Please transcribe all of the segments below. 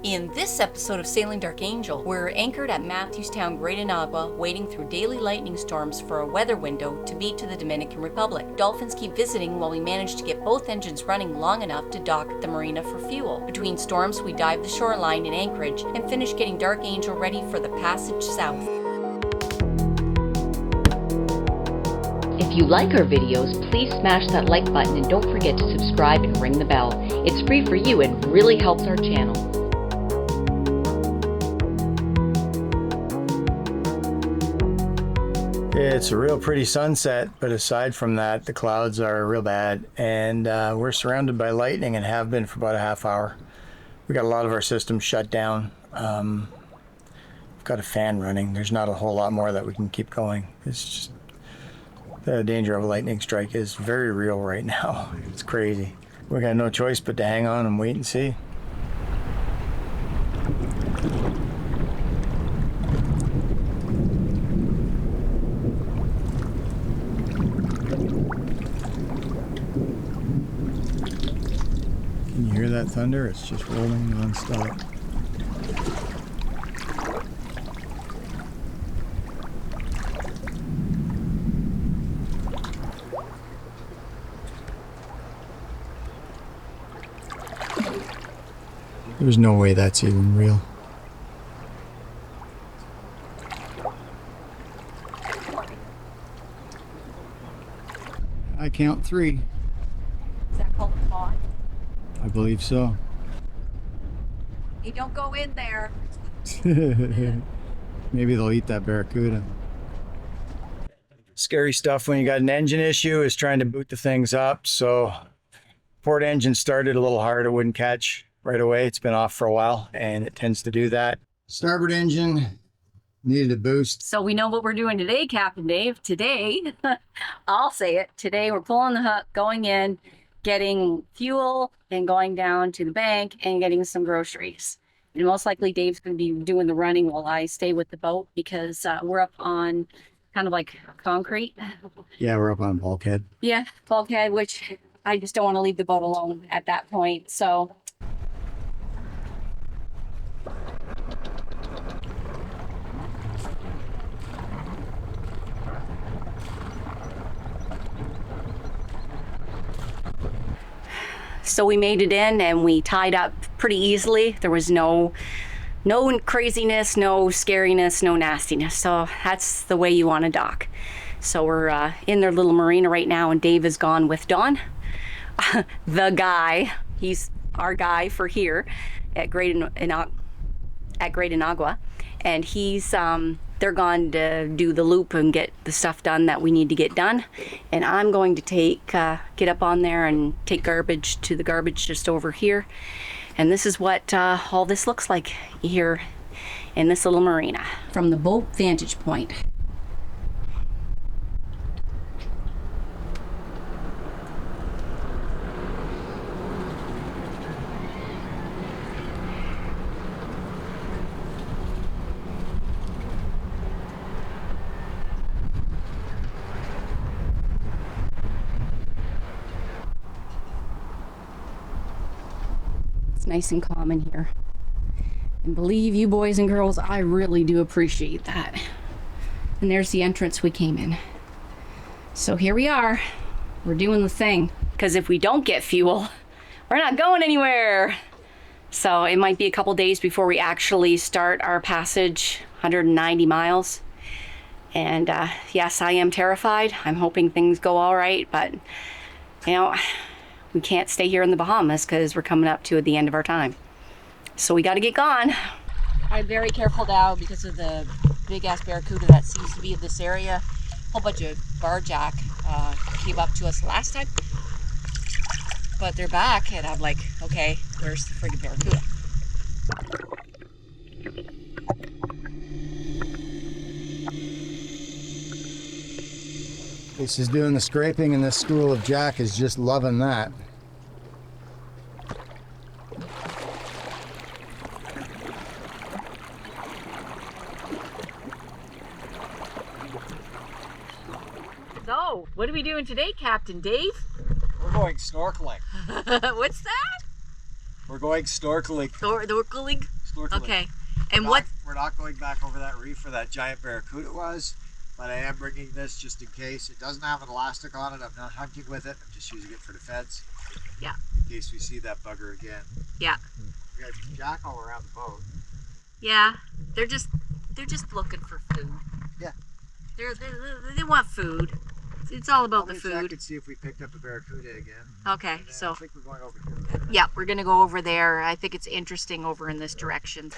In this episode of Sailing Dark Angel, we're anchored at Mathew Town, Great Inagua, waiting through daily lightning storms for a weather window to beat to the Dominican Republic. Dolphins keep visiting while we manage to get both engines running long enough to dock at the Marina for fuel. Between storms, we dive the shoreline in Anchorage and finish getting Dark Angel ready for the passage south. If you like our videos, please smash that like button and don't forget to subscribe and ring the bell. It's free for you and really helps our channel. It's a real pretty sunset, but aside from that, the clouds are real bad, and we're surrounded by lightning and have been for about a half hour. We got a lot of our systems shut down. We've got a fan running. There's not a whole lot more that we can keep going. It's just the danger of a lightning strike is very real right now. It's crazy. We got no choice but to hang on and wait and see. Can you hear that thunder? It's just rolling non-stop. There's no way that's even real. I count 3. Is that called a pond? I believe so. You don't go in there. Maybe they'll eat that Barracuda. Scary stuff when you got an engine issue is trying to boot the things up. So port engine started a little hard. It wouldn't catch right away. It's been off for a while and it tends to do that. Starboard engine needed a boost. So we know what we're doing today, Captain Dave. Today, I'll say it. Today we're pulling the hook, going in, getting fuel, and going down to the bank and getting some groceries. And most likely Dave's going to be doing the running while I stay with the boat because we're up on kind of like concrete. Yeah, we're up on bulkhead. Yeah, bulkhead, which I just don't want to leave the boat alone at that point. So we made it in and we tied up pretty easily. There was no craziness, no scariness, no nastiness. So that's the way you want to dock. So we're in their little marina right now and Dave is gone with Don, the guy. He's our guy for here at Great Inagua. And he's they're gone to do the loop and get the stuff done that we need to get done. And I'm going to get up on there and take garbage to the garbage just over here. And this is what all this looks like here in this little marina from the boat vantage point. It's nice and calm in here. And believe you boys and girls, I really do appreciate that. And there's the entrance we came in. So here we are. We're doing the thing. Because if we don't get fuel, we're not going anywhere. So it might be a couple days before we actually start our passage, 190 miles. And yes, I am terrified. I'm hoping things go all right, but you know, we can't stay here in the Bahamas because we're coming up to the end of our time. So we got to get gone. I'm very careful now because of the big ass Barracuda that seems to be in this area. A whole bunch of barjack came up to us last time, but they're back and I'm like, okay, where's the friggin' Barracuda? This is doing the scraping and this school of jack is just loving that. So, what are we doing today, Captain Dave? We're going snorkeling. What's that? We're going snorkeling. Snorkeling? Snorkeling. Okay. And what? We're not going back over that reef where that giant barracuda was, but I am bringing this just in case. It doesn't have an elastic on it. I'm not hunting with it. I'm just using it for defense. Yeah. In case we see that bugger again. Yeah. We got jack all around the boat. Yeah. They're just looking for food. Yeah. They want food. It's all about the Check food. and see if we picked up a barracuda again. Okay, So so I think we're going over here. yeah, we're gonna go over there. I think it's interesting over in this direction.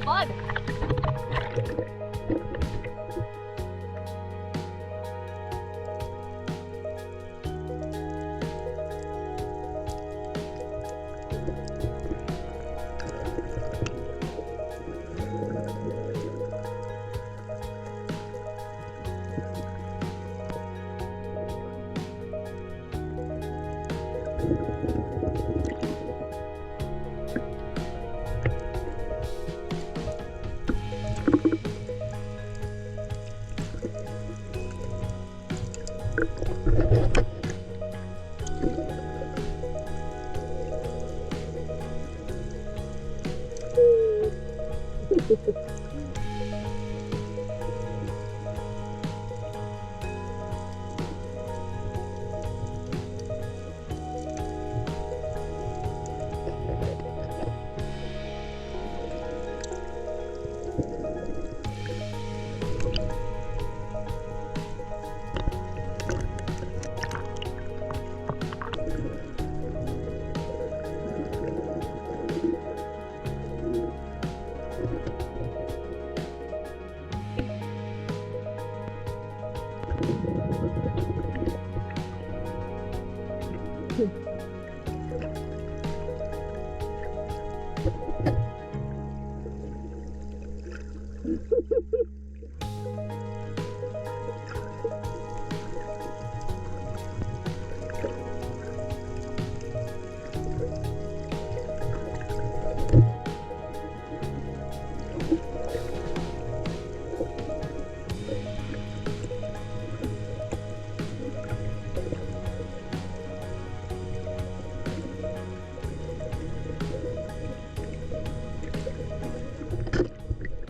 Bud.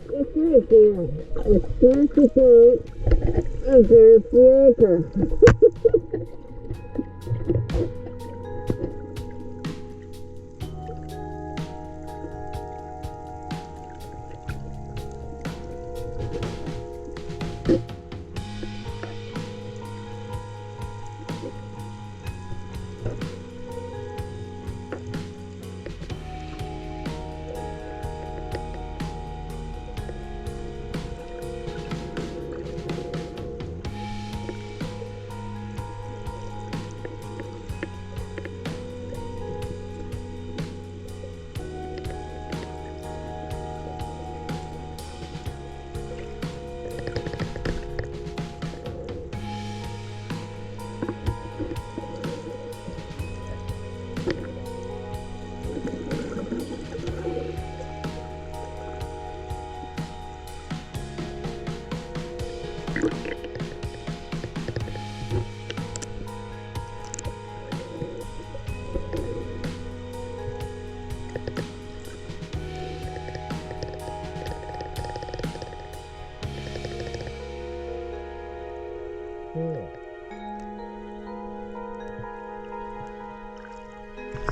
It's right there. It's past the boat, and there's the anchor.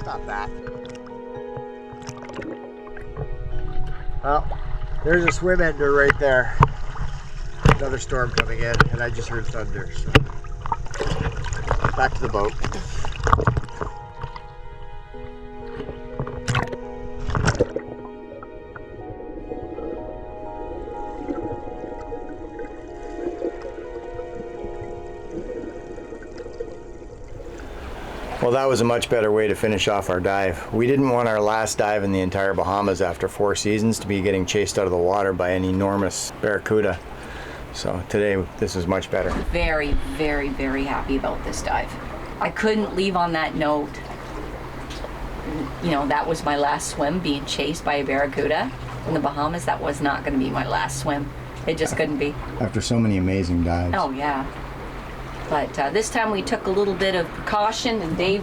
Stop that. Well, there's a swim ender right there. Another storm coming in, and I just heard thunder. So back to the boat. Well, that was a much better way to finish off our dive. We didn't want our last dive in the entire Bahamas after 4 seasons to be getting chased out of the water by an enormous barracuda. So today, this is much better. Very, very, very happy about this dive. I couldn't leave on that note. You know, that was my last swim, being chased by a barracuda in the Bahamas. That was not going to be my last swim. It just couldn't be. After so many amazing dives. Oh, yeah. But this time we took a little bit of precaution, and Dave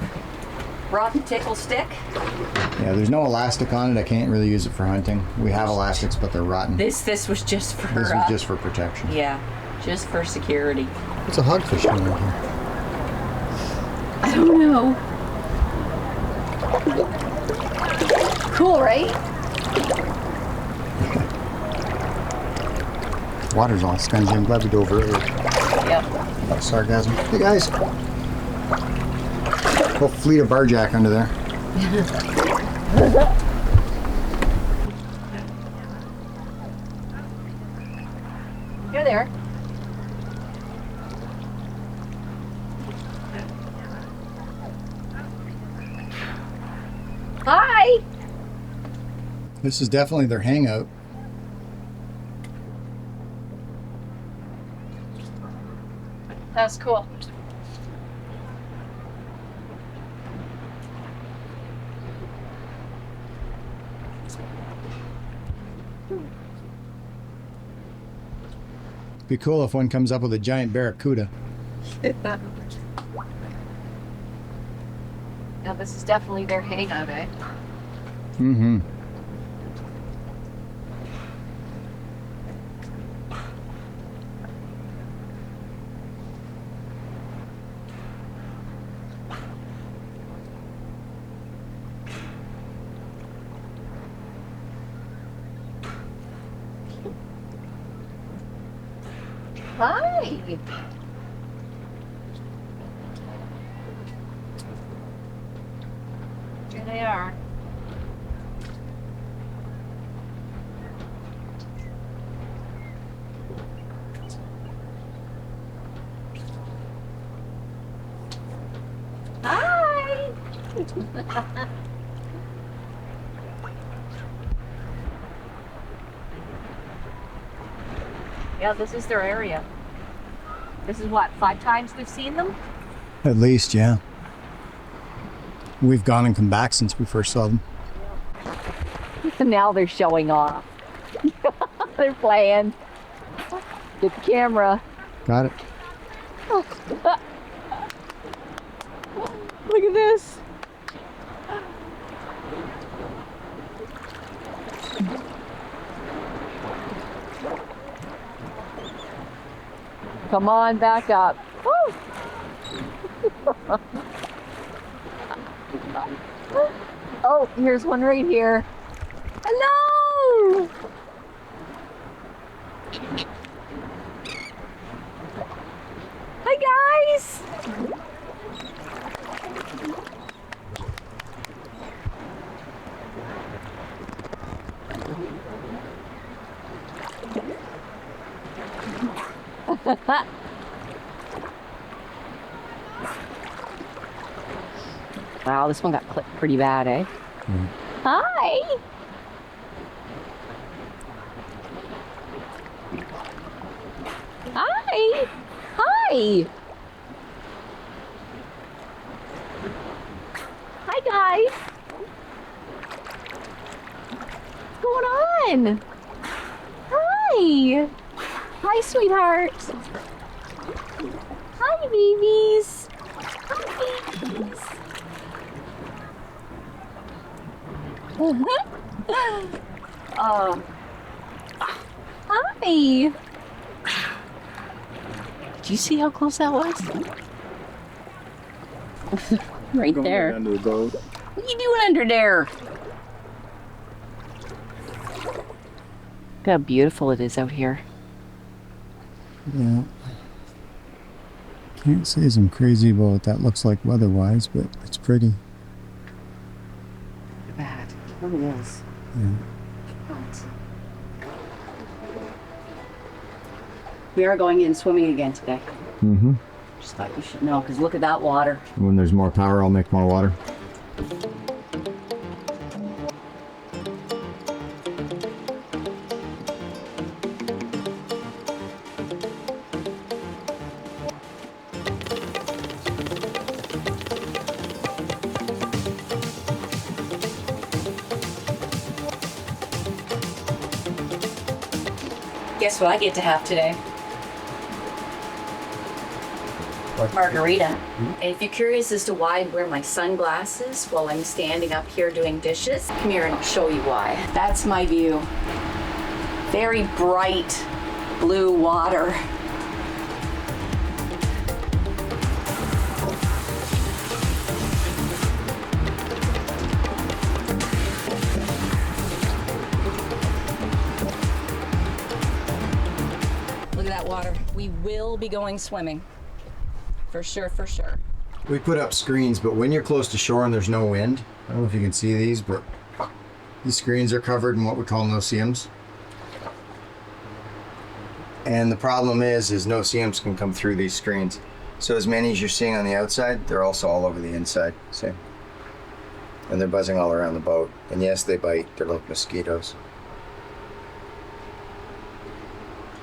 brought the tickle stick. Yeah, there's no elastic on it. I can't really use it for hunting. We have elastics, but they're rotten. This was just for This was just for protection. yeah, just for security. What's a hogfish doing here? I don't know. Cool, right? Water's all spongy. I'm glad we dove earlier. Yep. Sarcasm. Hey guys. Whole fleet of barjack under there. You're there. Hi. This is definitely their hangout. That's cool. Be cool if one comes up with a giant barracuda. Now this is definitely their hangout, eh? Mm-hmm. Hi. Here they are. Hi. Yeah, this is their area. This is what, 5 times we've seen them? At least, yeah. We've gone and come back since we first saw them. And now they're showing off. They're playing. Get the camera. Got it. Look at this. Come on, back up. Woo! Oh, here's one right here. Hello! Hi, guys! Wow, this one got clipped pretty bad, eh? Hi! Hi! Hi! Hi, guys! What's going on? Hi! Hi, sweetheart! Hi, babies! Hi, babies! Hi! Did you see how close that was? Right there. Under the boat. What are you doing under there? Look how beautiful it is out here. Yeah. Can't say I'm crazy about what that looks like weather-wise, but it's pretty. Look at that. It really is. Yeah. We are going in swimming again today. Mm-hmm. Just thought you should know, because look at that water. When there's more power, I'll make more water. Guess what I get to have today? Margarita. And if you're curious as to why I wear my sunglasses while I'm standing up here doing dishes, come here and I'll show you why. That's my view. Very bright blue water. Look at that water. We will be going swimming. For sure, for sure. We put up screens, but when you're close to shore and there's no wind, I don't know if you can see these, but these screens are covered in what we call no-see-ums. And the problem is no-see-ums can come through these screens. So as many as you're seeing on the outside, they're also all over the inside. See? And they're buzzing all around the boat. And yes, they bite. They're like mosquitoes.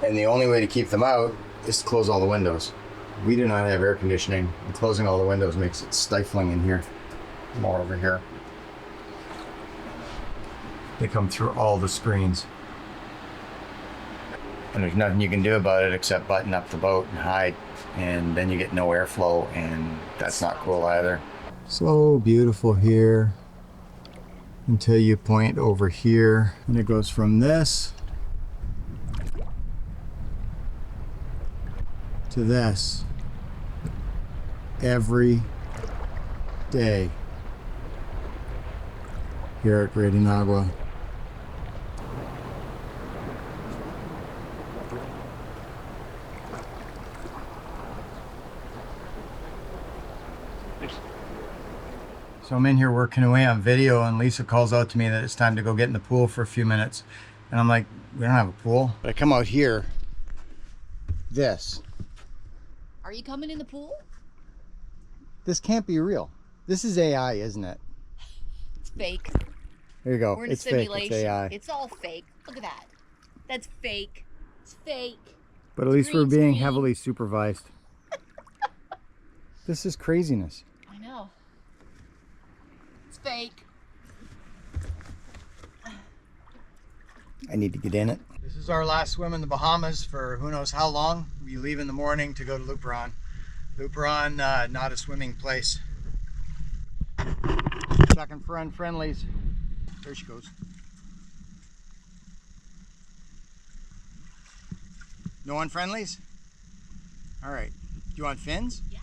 And the only way to keep them out is to close all the windows. We do not have air conditioning, and closing all the windows makes it stifling in here. More over here. They come through all the screens. And there's nothing you can do about it except button up the boat and hide. And then you get no airflow, and that's not cool either. So beautiful here until you point over here. And it goes from this to this every day here at Great Inagua. So I'm in here working away on video, and Lisa calls out to me that it's time to go get in the pool for a few minutes. And I'm like, we don't have a pool. But I come out here, this. Are you coming in the pool? This can't be real. This is AI, isn't it? It's fake. There you go. We're in It's a fake. simulation. It's AI. It's all fake. Look at that. That's fake. It's fake. But at least we're green being screen. heavily supervised. This is craziness. I know. It's fake. I need to get in it. This is our last swim in the Bahamas for who knows how long. We leave in the morning to go to Luperon. Luperon, not a swimming place. Checking for unfriendlies. There she goes. No unfriendlies? All right. Do you want fins? Yeah.